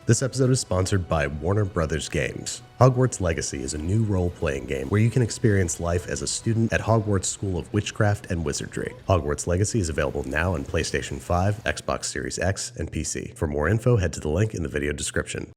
This episode is sponsored by Warner Brothers Games. Hogwarts Legacy is a new role-playing game where you can experience life as a student at Hogwarts School of Witchcraft and Wizardry. Hogwarts Legacy is available now on PlayStation 5, Xbox Series X, and PC. For more info, head to the link in the video description.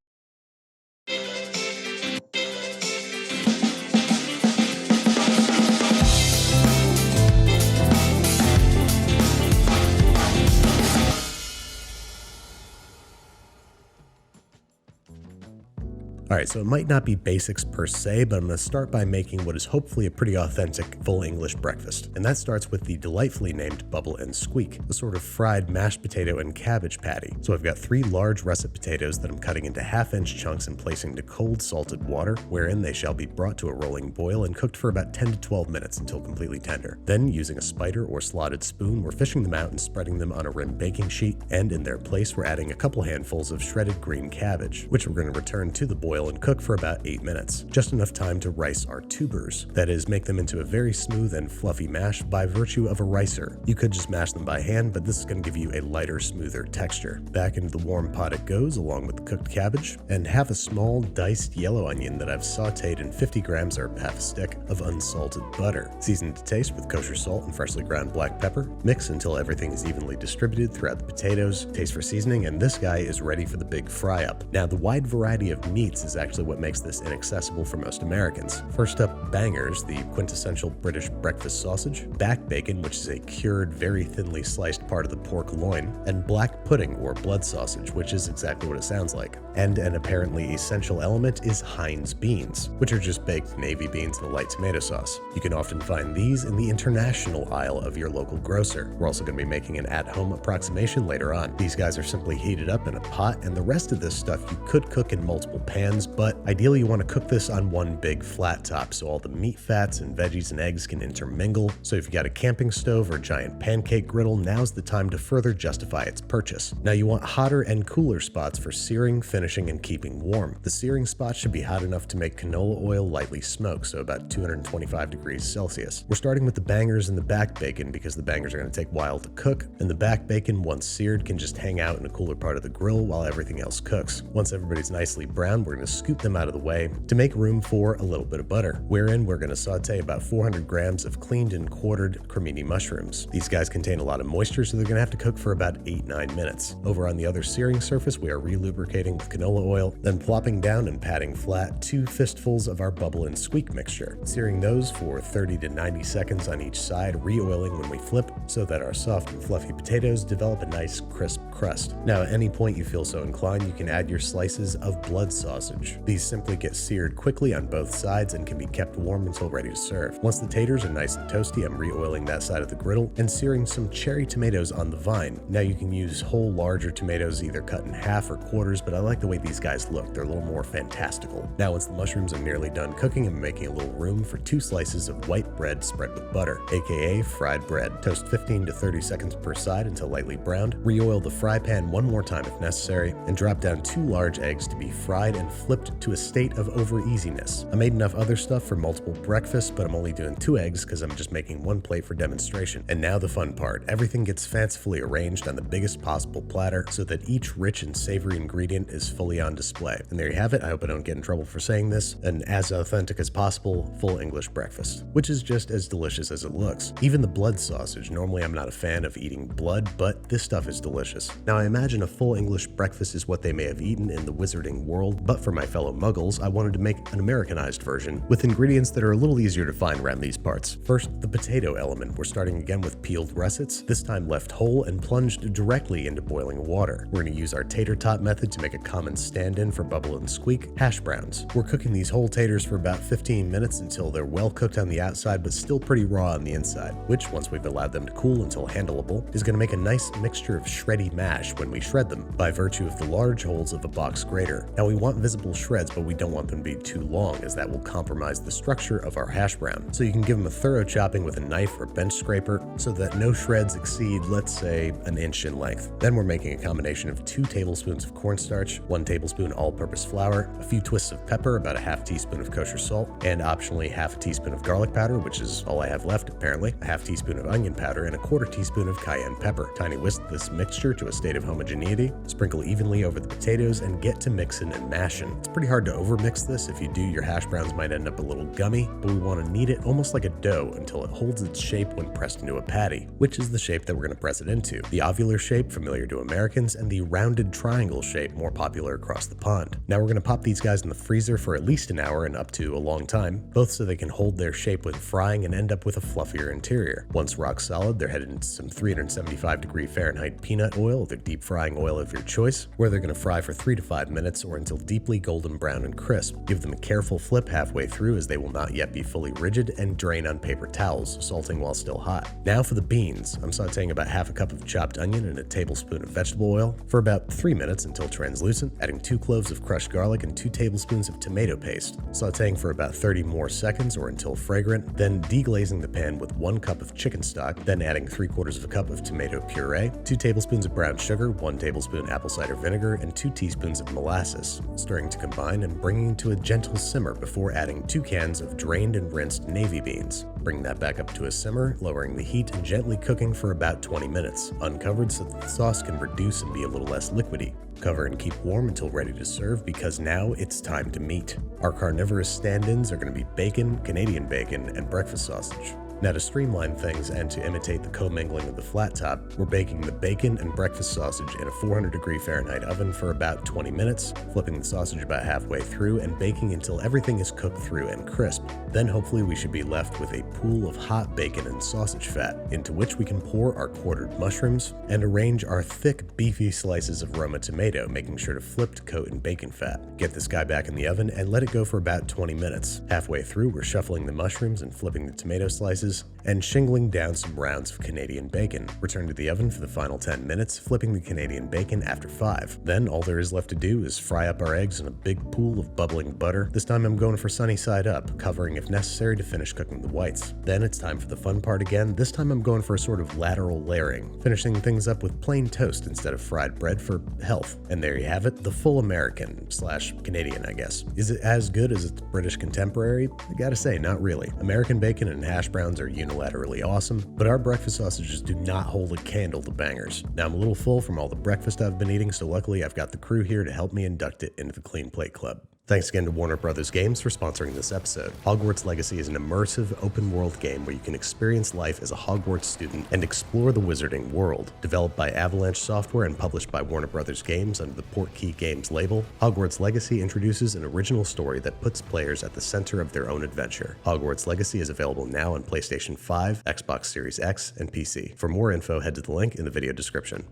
Alright, so it might not be basics per se, but I'm going to start by making what is hopefully a pretty authentic full English breakfast. And that starts with the delightfully named Bubble and Squeak, a sort of fried mashed potato and cabbage patty. So I've got 3 large russet potatoes that I'm cutting into half-inch chunks and placing to cold salted water, wherein they shall be brought to a rolling boil and cooked for about 10 to 12 minutes until completely tender. Then, using a spider or slotted spoon, we're fishing them out and spreading them on a rim baking sheet, and in their place we're adding a couple handfuls of shredded green cabbage, which we're going to return to the boil and cook for about 8 minutes. Just enough time to rice our tubers, that is, make them into a very smooth and fluffy mash by virtue of a ricer. You could just mash them by hand, but this is going to give you a lighter, smoother texture. Back into the warm pot it goes, along with the cooked cabbage, and half a small diced yellow onion that I've sauteed in 50 grams or half a stick of unsalted butter. Seasoned to taste with kosher salt and freshly ground black pepper. Mix until everything is evenly distributed throughout the potatoes. Taste for seasoning, and this guy is ready for the big fry-up. Now, the wide variety of meats is actually what makes this inaccessible for most Americans. First up, bangers, the quintessential British breakfast sausage, back bacon, which is a cured, very thinly sliced part of the pork loin, and black pudding or blood sausage, which is exactly what it sounds like. And an apparently essential element is Heinz beans, which are just baked navy beans in a light tomato sauce. You can often find these in the international aisle of your local grocer. We're also going to be making an at-home approximation later on. These guys are simply heated up in a pot, and the rest of this stuff you could cook in multiple pans, but ideally you want to cook this on one big flat top so all the meat fats and veggies and eggs can intermingle. So if you got a camping stove or a giant pancake griddle, now's the time to further justify its purchase. Now you want hotter and cooler spots for searing, finishing, and keeping warm. The searing spot should be hot enough to make canola oil lightly smoke, so about 225 degrees Celsius. We're starting with the bangers and the back bacon because the bangers are going to take a while to cook, and the back bacon, once seared, can just hang out in a cooler part of the grill while everything else cooks. Once everybody's nicely browned, we're going to scoop them out of the way to make room for a little bit of butter, wherein we're going to saute about 400 grams of cleaned and quartered cremini mushrooms. These guys contain a lot of moisture, so they're going to have to cook for about 8-9 minutes. Over on the other searing surface, we are relubricating with canola oil, then plopping down and patting flat 2 fistfuls of our Bubble and Squeak mixture, searing those for 30 to 90 seconds on each side, re-oiling when we flip so that our soft and fluffy potatoes develop a nice crisp crust. Now, at any point you feel so inclined, you can add your slices of blood sausage. These simply get seared quickly on both sides and can be kept warm until ready to serve. Once the taters are nice and toasty, I'm re-oiling that side of the griddle and searing some cherry tomatoes on the vine. Now you can use whole larger tomatoes either cut in half or quarters, but I like the way these guys look. They're a little more fantastical. Now once the mushrooms are nearly done cooking, I'm making a little room for 2 slices of white bread spread with butter, aka fried bread. Toast 15 to 30 seconds per side until lightly browned. Re-oil the fry pan one more time if necessary, and drop down 2 large eggs to be fried and flipped to a state of over-easiness. I made enough other stuff for multiple breakfasts, but I'm only doing 2 eggs because I'm just making 1 plate for demonstration. And now the fun part. Everything gets fancifully arranged on the biggest possible platter so that each rich and savory ingredient is fully on display. And there you have it. I hope I don't get in trouble for saying this. An as authentic as possible full English breakfast, which is just as delicious as it looks. Even the blood sausage. Normally I'm not a fan of eating blood, but this stuff is delicious. Now I imagine a full English breakfast is what they may have eaten in the wizarding world, but for my fellow muggles, I wanted to make an Americanized version with ingredients that are a little easier to find around these parts. First, the potato element. We're starting again with peeled russets, this time left whole and plunged directly into boiling water. We're going to use our tater tot method to make a common stand-in for Bubble and Squeak, hash browns. We're cooking these whole taters for about 15 minutes until they're well cooked on the outside but still pretty raw on the inside, which, once we've allowed them to cool until handleable, is going to make a nice mixture of shreddy mash when we shred them by virtue of the large holes of a box grater. Now we want visible shreds, but we don't want them to be too long, as that will compromise the structure of our hash brown. So you can give them a thorough chopping with a knife or bench scraper so that no shreds exceed, let's say, an inch in length. Then we're making a combination of 2 tablespoons of cornstarch, 1 tablespoon all-purpose flour, a few twists of pepper, about a half teaspoon of kosher salt, and optionally half a teaspoon of garlic powder, which is all I have left apparently, a half teaspoon of onion powder, and a 1/4 teaspoon of cayenne pepper. Tiny whisk this mixture to a state of homogeneity, sprinkle evenly over the potatoes, and get to mixing and mashing. It's pretty hard to overmix this. If you do, your hash browns might end up a little gummy, but we want to knead it almost like a dough until it holds its shape when pressed into a patty, which is the shape that we're going to press it into. The ovular shape, familiar to Americans, and the rounded triangle shape, more popular across the pond. Now we're going to pop these guys in the freezer for at least an hour and up to a long time, both so they can hold their shape when frying and end up with a fluffier interior. Once rock solid, they're headed into some 375-degree Fahrenheit peanut oil, their deep frying oil of your choice, where they're going to fry for 3 to 5 minutes or until deeply golden brown and crisp. Give them a careful flip halfway through as they will not yet be fully rigid, and drain on paper towels, salting while still hot. Now for the beans. I'm sauteing about half a cup of chopped onion and a tablespoon of vegetable oil for about 3 minutes until translucent, adding 2 cloves of crushed garlic and 2 tablespoons of tomato paste, sauteing for about 30 more seconds or until fragrant, then deglazing the pan with 1 cup of chicken stock, then adding 3/4 of a cup of tomato puree, 2 tablespoons of brown sugar, 1 tablespoon apple cider vinegar, and 2 teaspoons of molasses, stirring to combine and bringing to a gentle simmer before adding 2 cans of drained and rinsed navy beans. Bring that back up to a simmer, lowering the heat and gently cooking for about 20 minutes, uncovered so that the sauce can reduce and be a little less liquidy. Cover and keep warm until ready to serve, because now it's time to meat. Our carnivorous stand-ins are going to be bacon, Canadian bacon, and breakfast sausage. Now to streamline things and to imitate the commingling of the flat top, we're baking the bacon and breakfast sausage in a 400-degree Fahrenheit oven for about 20 minutes, flipping the sausage about halfway through and baking until everything is cooked through and crisp. Then hopefully we should be left with a pool of hot bacon and sausage fat, into which we can pour our quartered mushrooms and arrange our thick, beefy slices of Roma tomato, making sure to flip to coat in bacon fat. Get this guy back in the oven and let it go for about 20 minutes. Halfway through, we're shuffling the mushrooms and flipping the tomato slices and shingling down some rounds of Canadian bacon. Return to the oven for the final 10 minutes, flipping the Canadian bacon after 5. Then all there is left to do is fry up our eggs in a big pool of bubbling butter. This time I'm going for sunny side up, covering if necessary to finish cooking the whites. Then it's time for the fun part again. This time I'm going for a sort of lateral layering, finishing things up with plain toast instead of fried bread for health. And there you have it, the full American / Canadian, I guess. Is it as good as its British contemporary? I gotta say, not really. American bacon and hash browns are unilaterally awesome, but our breakfast sausages do not hold a candle to bangers. Now I'm a little full from all the breakfast I've been eating, so luckily I've got the crew here to help me induct it into the Clean Plate Club. Thanks again to Warner Bros. Games for sponsoring this episode. Hogwarts Legacy is an immersive, open-world game where you can experience life as a Hogwarts student and explore the wizarding world. Developed by Avalanche Software and published by Warner Bros. Games under the Portkey Games label, Hogwarts Legacy introduces an original story that puts players at the center of their own adventure. Hogwarts Legacy is available now on PlayStation 5, Xbox Series X, and PC. For more info, head to the link in the video description.